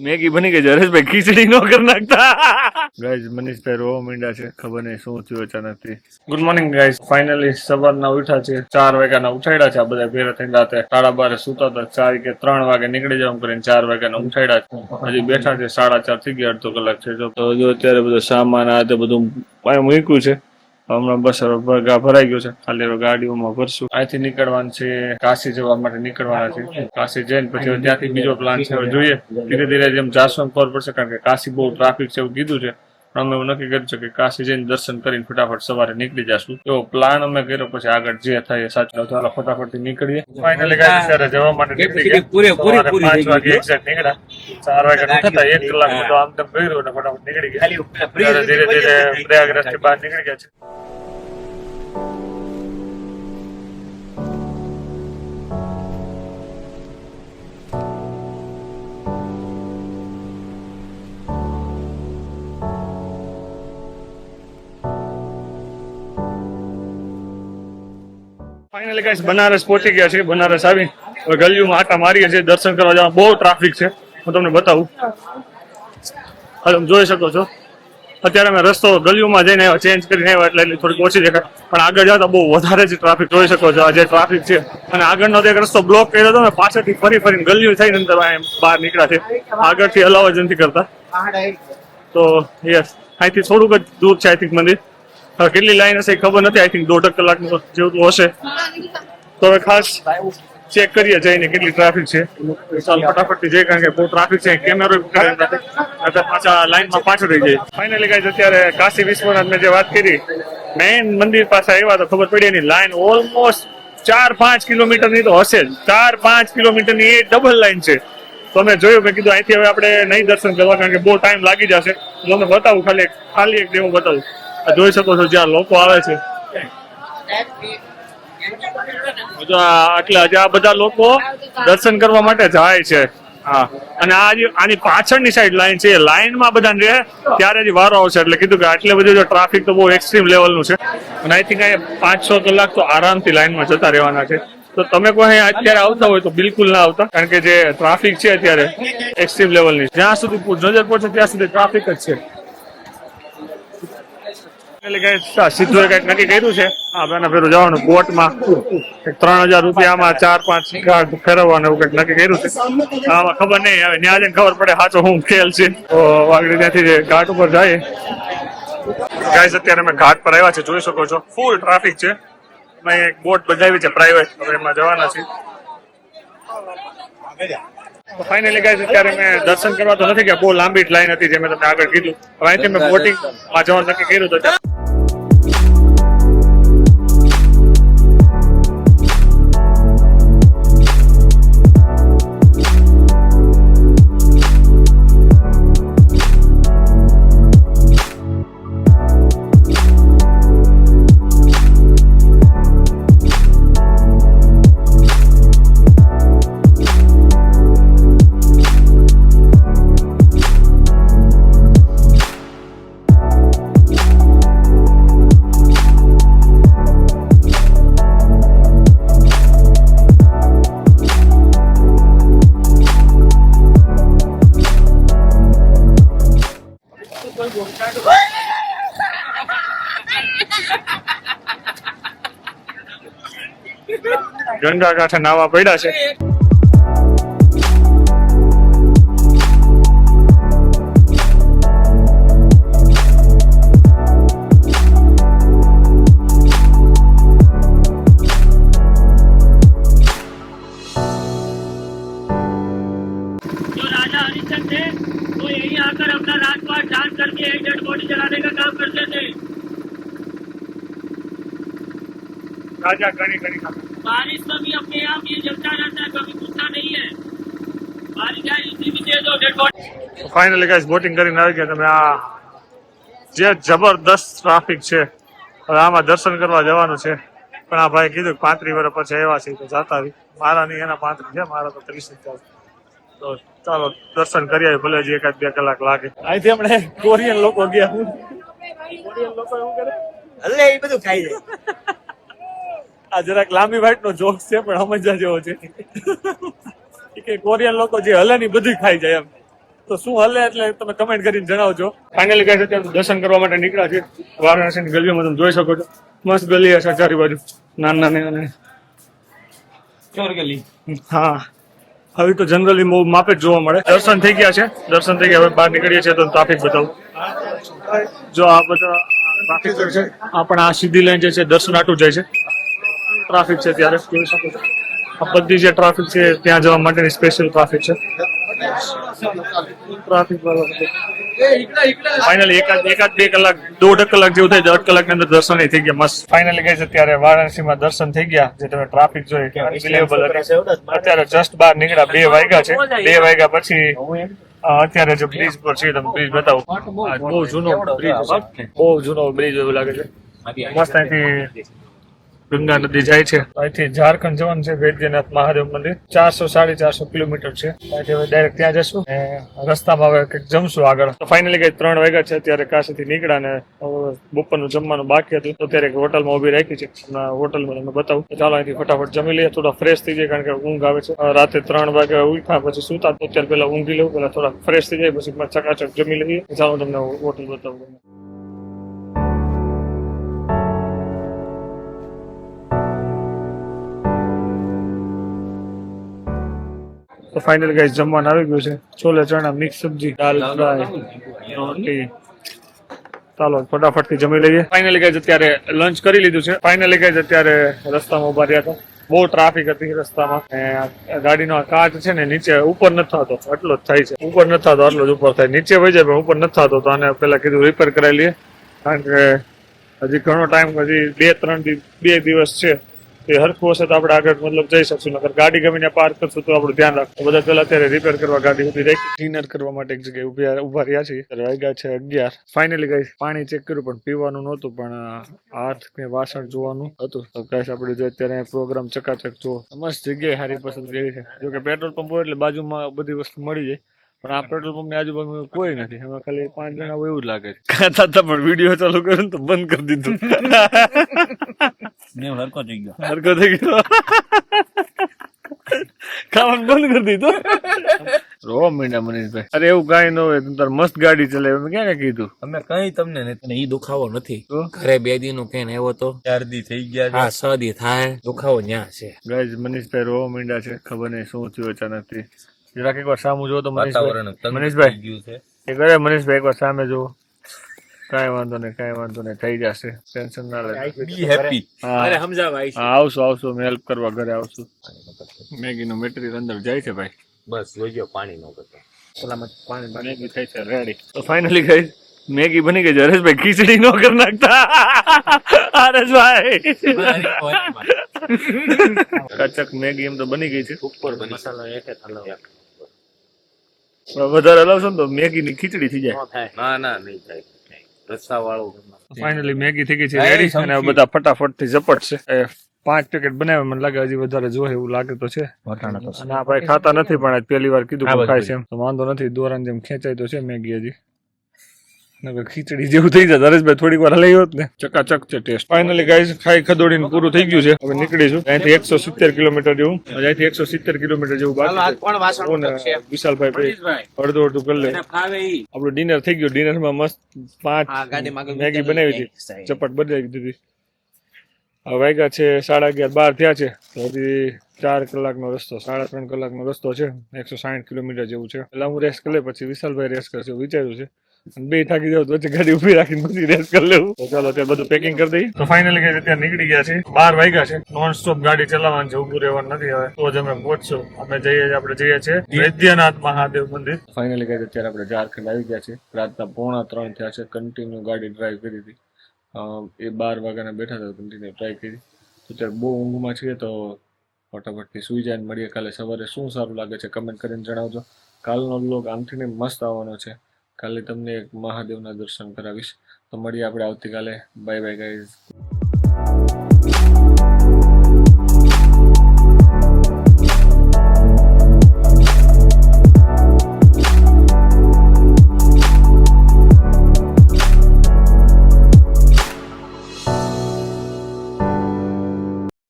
Maggi બની ગઈ હરેશભાઈ, ખીચડી નો કરી નાખતા. ગાઈઝ મનીષભાઈ રોવા માંડ્યા છે, ખબર નહીં શું થયું અચાનક થી. ગુડ મોર્નિંગ ગાઈઝ, ફાઇનલી સવારના ઉઠ્યા છે, 4 વાગ્યાના ઉઠાડ્યા છે. આ બધા ભેરા થઈને રાતે 12:30 સુતા હતા, 4 કે 3 વાગે નીકળી જવા કરીને 4 વાગ્યાના ઉઠાડ્યા છે. હજી બેઠા છે, 4:30 થઈ ગયા, અડધો કલાક છે. તો જો અત્યારે બધો સામાન આ તે બધું મૂક્યું છે. હમણાં બસ ભરાઈ ગયો છે, ખાલી હવે ગાડીઓમાં ભરશું. અહીંથી નીકળવાનું છે, કાશી જવા માટે નીકળવાના છે. કાશી જઈને પછી ત્યાંથી બીજો પ્લાન છે, હવે જોઈએ ધીરે ધીરે જેમ જાશું ખબર પડશે, કારણ કે કાશી બહુ ટ્રાફિક છે એવું કીધું છે. અમે એવું નક્કી કર્યું છે કે કાશી જઈને દર્શન કરીને ફટાફટ સવારે નીકળી જશું. એવો પ્લાન અમે કર્યો, પછી આગળ જે થાય સાચું ચાલો ફટાફટ થી નીકળીએ. ફાઇનલી અત્યારે જવા માટે નીકળી ગયા. 5 વાગે એક્ઝેક્ટ નીકળ્યા, 4 વાગે ઉઠતા 1 કલાક બધું આમ તેમ કર્યું અને ફટાફટ નીકળી ગયા. ધીરે ધીરે પ્રયાગરાજ થી બહાર નીકળી ગયા છે. ફાઇનલી ગાઈસ બનારસ પહોંચી ગયા છે. બનારસ આવી હવે ગલીઓમાં આટા મારીએ છીએ. દર્શન કરવા જવા બહુ ટ્રાફિક છે, હું તમને બતાવું. તમે જોઈ શકો છો અત્યારે અમે રસ્તો ગલીઓમાં જઈને આવ્યા, ચેન્જ કરીને આવ્યા એટલે થોડીક ઓછી દેખાય, પણ આગળ જતા બહુ વધારે જ ટ્રાફિક જોઈ શકો છો. આ જે ટ્રાફિક છે, અને આગળનો એક રસ્તો બ્લોક કર્યો હતો ને, પાછળથી ફરીને ગલીઓ થઈને અંદર બહાર નીકળ્યા છે. આગળથી અલાવ જ નથી કરતા. તો યસ, અહીંથી થોડુંક જ દૂર છે આઈ થિંક મંદિર. કેટલી લાઈન હશે ખબર નથી, આઈ થિંક 1.5 કલાક જેવું હશે. તો હવે ખાસ ચેક કરીએ જઈને કેટલી ટ્રાફિક છે. ફટાફટ થી જઈએ, કારણ કે બહુ ટ્રાફિક છે. કેમેરો પાછા લાઈનમાં પાછળ રહી જાય. ફાઇનલી ગાઈસ અત્યારે કાશી વિશ્વનાથ મેં જે વાત કરી, મેઇન મંદિર પાસે આવ્યા તો ખબર પડી એની લાઈન ઓલમોસ્ટ 4-5 કિલોમીટર ની તો હશે જ. 4-5 કિલોમીટર ની એ ડબલ લાઈન છે. તો મેં જોયું, મેં કીધું અહીંથી હવે આપણે નહીં દર્શન કરવા, કારણ કે બહુ ટાઈમ લાગી જશે. તો મેં બતાવું ખાલી એક ડેમો બતાવું. જોઈ શકો છો જ્યાં લોકો આવે છે, એટલે આ બધા લોકો દર્શન કરવા માટે જાય છે. હા, અને આની પાછળની સાઈડ લાઈન છે, લાઈનમાં બધા રહે ત્યારે જ વારો આવશે. એટલે કીધું કે આટલે બધું ટ્રાફિક તો બહુ એક્સ્ટ્રીમ લેવલનું છે, અને આઈ થિંક 5-6 કલાક તો આરામથી લાઈનમાં જતા રહેવાના છે. તો તમે કોઈ અત્યારે આવતા હોય તો બિલકુલ ના આવતા, કારણ કે જે ટ્રાફિક છે અત્યારે એક્સ્ટ્રીમ લેવલની. જ્યાં સુધી નજર પહોંચે ત્યાં સુધી ટ્રાફિક જ છે. સીધું કઈક નક્કી કર્યું છે આ ફેરું જવાનું બોટમાં. 3000 રૂપિયામાં 4-5 ઘાટ ફેરવવાનું એવું કઈક નક્કી કર્યું છે. આમાં ખબર નહીં, હવે ત્યાં જઈને ખબર પડે સાચો હું ખેલ છે. તો આગળ ત્યાંથી ઘાટ ઉપર જાય. ગાઈસ અત્યારે અમે ઘાટ પર આવ્યા છે, જોઈ શકો છો ફૂલ ટ્રાફિક છે. એક બોટ બંધાવી છે પ્રાઇવેટ, હવે એમાં જવાના છે. ફાઇનલી ગાઈસ અત્યારે મેં દર્શન કરવા તો નથી ગયા, બહુ લાંબી લાઈન હતી જે મેં તમને આગળ કીધું. હવે અહીંથી મેં બોટિંગમાં જવાનું નક્કી કર્યું હતું. ગંગા કાંઠે નાવા પડ્યા છે. आकर अपना राजपाट डांस करके एक डेड बॉडी जलाने का काम करते थे। राजा गणी गणी का बारिश में भी अपने आप ये जलता रहता है, कभी गुस्सा नहीं है। बारिश आए इसी भी दे दो dead body. Finally guys boating કરીને આવી ગયા તમે. આ જે જબરદસ્ત ટ્રાફિક છે, હવે આમાં દર્શન કરવા જવાનું છે. પણ આ ભાઈ કીધું 35 વર્ષ પછી આવ્યા છે તો જાતા આવી. મારા નહીં એના 35 છે, મારા તો 30 છે. તો ચાલો દર્શન કરી આવી, ભલે હજી 1-2 કલાક લાગે. અહીંથી આપણે કોરિયન લોકો ગયા. કોરિયન લોકો શું કરે? એટલે એ બધું ખાઈ જાય. આ જરાક લાંબી વાઈટ નો જોક છે પણ સમજવા જેવો છે. કે કોરિયન લોકો જે હલે ની બધું ખાઈ જાય એમ. તો શું હલે એટલે તમે કમેન્ટ કરીને જણાવજો. ફાઇનલી ગાઈસ અત્યારે દર્શન કરવા માટે નીકળ્યા છે વારાણસીની ગલીઓમાં. તમે જોઈ શકો છો મસ્ત ગલી હશે ચારે બાજુ નાના નાના. ચોર ગલી. હા હવે તો જનરલી બહુ માપે જ જોવા મળે. દર્શન થઈ ગયા છે, દર્શન થઈ ગયા. હવે બહાર નીકળીએ છીએ તો ટ્રાફિક બતાવું. જો આ બધા ટ્રાફિક છે, આ પણ આ સીધી લાઈન જે છે દર્શન આટું જાય છે. ટ્રાફિક છે ત્યારે જોઈ શકો છો. આ બધી જે ટ્રાફિક છે ત્યાં જવા માટેની સ્પેશિયલ ટ્રાફિક છે. ટ્રાફિક ફાઇનલી એકાદ 2 કલાક 1.5 કલાક જેવું થાય. 1.5 કલાકની અંદર દર્શન થઈ ગયા મસ્ત. ફાઇનલી ગઈ છે ત્યારે વારાણસીમાં દર્શન થઈ ગયા. જે તમે ટ્રાફિક જોઈ અનબિલીવેબલ હતી. અત્યારે જસ્ટ બહાર નીકળ્યા 2 વાગ્યા છે. 2 વાગ્યા પછી અત્યારે જે બ્રિજ પર છે તમે બ્રિજ બતાવો. બહુ જૂનો બ્રિજ છે, બહુ જૂનો બ્રિજ એવું લાગે છે. મસ્ત અહીંથી ગંગા નદી જાય છે. અહીંથી ઝારખંડ જવાનું છે વૈદ્યનાથ મહાદેવ મંદિર. 400-450 કિલોમીટર છે. અહીંથી હવે ડાયરેક્ટ ત્યાં જશું. રસ્તામાં હવે કંઈક જમશું આગળ. તો ફાઇનલી કઈ 3 વાગ્યા છે ત્યારે કાશીથી નીકળ્યા ને બપોરનું જમવાનું બાકી હતું તો ત્યારે હોટલમાં ઉભી રાખી છે. હોટલમાં તમને બતાવું. ચાલો અહીંથી ફટાફટ જમી લઈએ. થોડા ફ્રેશ થઈ જાય કારણ કે ઊંઘ આવે છે. રાતે 3 વાગે ઉઠ્યા પછી સુતા તો અત્યારે પેલા ઊંઘી લઉં. પેલા થોડા ફ્રેશ થઈ જાય પછી ચકાચક જમી લઈએ. ચાલો તમને હોટલ બતાવું. તો ફાઇનલી ગાઈસ જમવાનું આવી ગયું છે. છોલે ચણા, મિક્સ સબ્જી, દાલ ફ્રાય, રોટી. ચાલો ફટાફટથી જમી લઈએ. ફાઇનલી ગાઈસ અત્યારે લંચ કરી લીધું છે. ફાઇનલી ગાઈસ અત્યારે રસ્તામાં ઉભા રહ્યા હતા. બહુ ટ્રાફિક હતી રસ્તામાં. ગાડીનો કાચ છે ને નીચે ઉપર નથી થતો, આટલો જ થાય છે. ઉપર નથી થતો, આટલો જ ઉપર થાય. નીચે વહી જાય પણ ઉપર નથી થતો. તો આને પેલા કીધું રિપેર કરાવી લઈએ કારણ કે હજી ઘણો ટાઈમ, હજી 2 દિવસ છે. એ હરખું હશે તો આપણે આગળ મતલબ જઈ શકશું. નકર ગાડી ગમીને પાર્ક કરશું તો આપણું ધ્યાન રાખવું. બધા પેલા અત્યારે રિપેર કરવા ગાડી ઉભી રાખી. ક્લીનર કરવા માટે એક જગ્યાએ ઉભા રહ્યા છીએ. વાગ્યા છે 11. ફાઇનલી ગાઈસ પાણી ચેક કર્યું પણ પીવાનું નહોતું, પણ હાથ કે વાસણ જોવાનું હતું. તો ગાઈસ આપણે જો અત્યારે પ્રોગ્રામ ચકાચક જો મસ્ત જગ્યાએ સારી પસંદ કરી છે. જો કે પેટ્રોલ પંપ હોય એટલે બાજુમાં બધી વસ્તુ મળી જાય. પણ આ પેટ્રોલ પંપ ની આજુબાજુ કોઈ નથી. એમાં ખાલી 5 જણા હોય એવું જ લાગે છે. ખાતા હતા પણ વિડીયો ચાલુ કર્યો તો બંધ કરી દીધું. હરકો થઈ ગયો. હરકો થઈ ગયો. ખાવાનું બંધ કરી દીધું. રો મીંડા મનીષભાઈ. અરે એવું કઈ ન હોય. તું તાર મસ્ત ગાડી ચલાવે. મેં ક્યાં કીધું અમે કઈ તમને નથી. ઈ દુખાવો નથી. ઘરે 2 દી નું કેન આવ્યો તો 4 દી થઈ ગયા. હા 6 દી થાય. દુખાવો ન્યા છે. ગાઈઝ મનીષભાઈ રો મીંડા છે. ખબર નહીં શું થયું અચાનક થી. જરાક એકવાર સામું જો તો મનીષભાઈ એક વાર મનીષભાઈ એકવાર સામે જુઓ. કાંઈ વાંધો નહીં થઈ જશે. ટેન્શન ના લે. બી હેપી. અરે સમજાવાય છે. આવશું અમે હેલ્પ કરવા ઘરે આવશું. મેગી નું મટીરિયલ અંદર જાય છે ભાઈ. બસ જોઈજો પાણી નો કરતો. સલામત પાણી મેગી થઈ છે રેડી. તો ફાઇનલી ગઈ મેગી બની ગઈ. હરેશભાઈ ખીચડી નો કરી નાખતા. હરેશભાઈ કચક મેગી એમ તો બની ગઈ છે. ઉપર મસાલો એક હલાવ. વધારે હલાવશો ને તો મેગી ની ખીચડી થઈ જાય. ના નહીં થાય. રસ્સા વાળું. ફાઇનલી મેગી થઈ ગઈ છે રેડી. અને બધા ફટાફટ થી ઝપટ છે. 5 પેકેટ બનાવે. મને લાગે હજી વધારે જોઈએ એવું લાગે તો છે. અને આ ભાઈ ખાતા નથી પણ આજ પહેલી વાર કીધું ખાય છે એમ તો વાંધો નથી. દોરાન જેમ ખેંચાય તો છે મેગી હજી. ખીચડી જેવું થઈ જાય. હરેશભાઈ થોડીક વાર હલાવી હોત ને ચકાચક છે ટેસ્ટ. ફાઇનલી ગાઈસ ખાઈ ખદોડીને પૂરું થઈ ગયું છે. હવે નીકળીશું. અહીંથી 170 કિલોમીટર જેવું. અહીંથી 170 કિલોમીટર જેવું બાકી છે. વિશાલભાઈ અડધું કરી લે. આપણું ડિનર થઈ ગયું. ડિનરમાં મસ્ત 5 મેગી બનાવી હતી. ચપટ બદલાવી દીધી. હવે વાગ્યા છે 11:30 12 થયા છે. હજી 4 કલાકનો રસ્તો, 3.5 કલાકનો રસ્તો છે. 160 કિલોમીટર જેવું છે. એટલે હું રેસ્ટ કરી લે પછી વિશાલભાઈ રેસ્ટ કરશે વિચાર્યું છે. બે થાકી જાવ તો વચ્ચે ગાડી ઉભી રાખીને પછી રેસ્ટ કરી લેવું. તો ચાલો ત્યાં બધું પેકિંગ કરી દઈએ. તો ફાઇનલી કઈ ત્યાં નીકળી ગયા છે. 12 વાગ્યા છે. નોન સ્ટોપ ગાડી ચલાવવાની છે. ઉભું રહેવાનું નથી હવે. તો જ અમે પહોંચશું. આપણે જઈએ છીએ વૈદ્યનાથ મહાદેવ મંદિર. ફાઇનલી કઈ અત્યારે આપણે ઝારખંડ આવી ગયા છે. રાતના 2:45 થયા છે. કન્ટિન્યુ ગાડી ડ્રાઈવ કરી હતી. એ 12 વાગ્યાના બેઠા હતા. કન્ટિન્યુ ટ્રાય કરી. તો અત્યારે બહુ ઊંઘમાં છીએ તો ફટાફટથી સુઈ જાય. મળીએ કાલે સવારે. શું સારું લાગે છે કમેન્ટ કરીને જણાવજો. કાલનો વ્લોગ આમથી મસ્ત આવવાનો છે. કાલે તમને એક મહાદેવના દર્શન કરાવીશ. તો મળીએ આપણે આવતીકાલે. Bye bye guys.